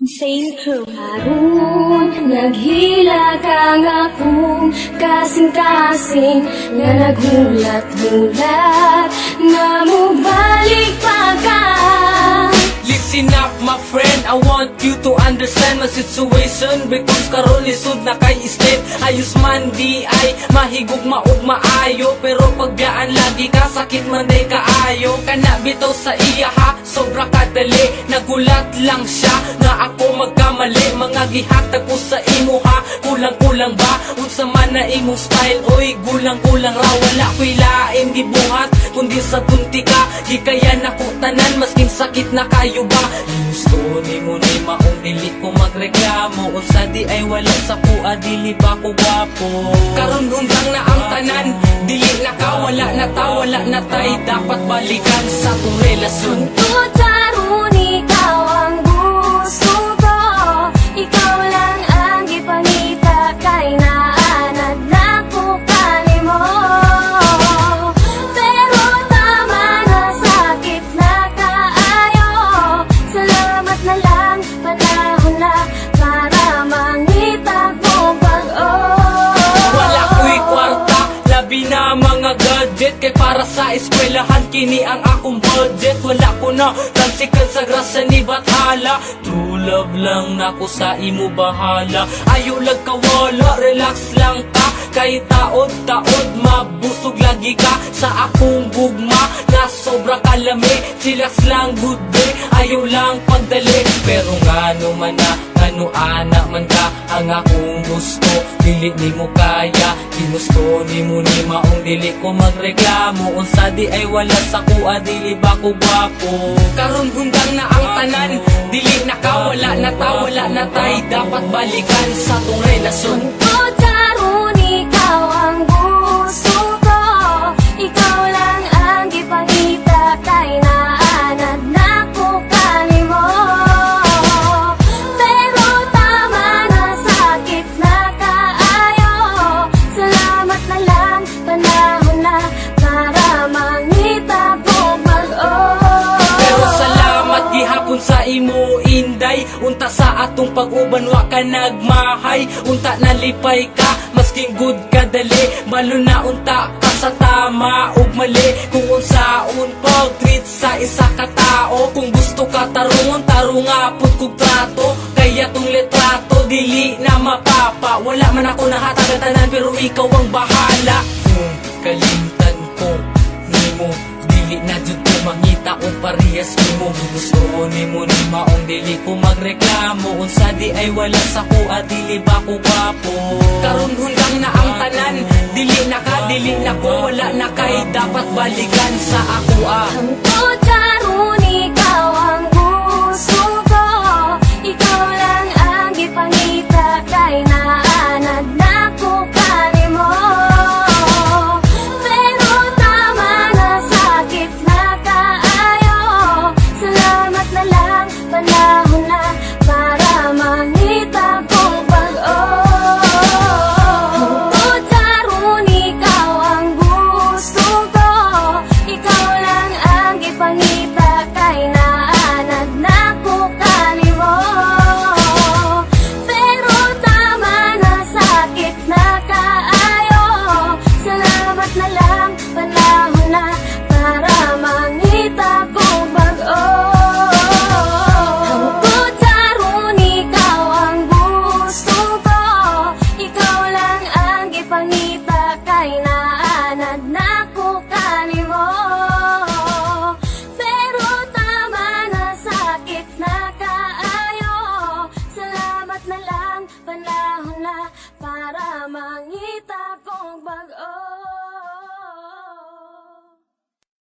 Saint Crew. Harun, naghila ka nga kung kasing-kasing nga naghulat-hulat nga mubalik pa ka. Listen up my friend, I want you to understand my situation because karon lisod na kay state. Ayos man di ay mahigugma ug maayo, pero pagbiyaan lagi ka sakit man day kaayo. Kana bitaw sa iya ha, sobra kadali. Nagulat lang siya nga ako magkamali. Mga gihatag ko sa imo ha, kulang-kulang ba? Unsa man na imong style, oy gulang-gulang ra. Wala ko'y lain gibuhat kundi sa tunti ka. Gikayan ako tanan masking sakit na kayo ba? Gusto ni mo ni maong dili ko magreklamo. Unsa di ay wala sa pua, dili ba ko gwapo? Karon undang na ang tanan, dili na ka, wala na ta, wala na tay. Dapat balikan sa tong relasyon. Tungkol karon ikaw ang gusto ko, ikaw lang ang gipangita kay naanad na ko kanimo. Pero tama na, sakit na kaayo. Salamat na lang, panahon na para mangita ko pag-o. Wala ko'y kwarta, labi na mga gadget. Kay para sa eskwelahan, kini ang akong budget. Wala ko na tansikan sa grasa ni Bathala. True love lang na ko sa imo bahala. Ayaw lag kawala, relax lang ka. Kay taod-taod, mabusog lagi ka sa akong gugma na sobra kalami. Chillax lang good day, ayaw lang pagdali. Pero ngano man na, ngano ana man ka ang akong gusto. Dili ni mo kaya, ginusto ni mo ni maong dili ko magreklamo. Unsa di ay wala sa kuha, dili ba ko gwapo? Karon gundang na ang tanan, dili na ka, wala na ta, wala na tay. Dapat balikan sa tong relasyon. Tungkol karon ikaw ang gusto ko, ikaw lang ang gipangita kay naanad na ko kanimo. Pero tama na, sakit na kaayo. Salamat na lang, panahon na para mangita ko pag-o. Pero salamat gihapon sa imo inday. Unta sa atong pag-uban wa ka nagmahay. Unta nalipay ka, masking good ka dali. Malo na unta ka sa tama ug mali. Kung unsaon pag-treat sa isa ka tao. Kung gusto ka tarungon, tarungapod kog trato. Kaya tong litrato dili na mapapa. Wala man ako nahatag tanan, pero ikaw ang bahala. Kung kalimtan ko nimo, dili na jud ko mangita o parehas mo. Gusto ni mo ni maong dili ko magreklamo. Unsa di ay wala sa kuha, dili ba ko gwapo? Karon hundang na ang tanan, dili na ka, dili na ko, wala na kay dapat balikan sa ako ah. Tungkol karon ikaw ang gusto ko, ikaw lang ang gipangita kay naanad na ko kanimo. Pero tama na, sakit na kaayo. Salamat na lang, panahon na para mangita ko pag-o. Tungkol karon ikaw ang gusto ko, ikaw lang ang gipangita kay naanad na ko kanimo. Pero tama na, sakit na kaayo. Salamat na lang, panahon na para mangita ko pag-o. Tungkol karon ikaw ang gusto ko, ikaw lang ang gipangita kay naanad na ko kanimo. Pero tama na, sakit na kaayo. Salamat na lang, panahon na para mangita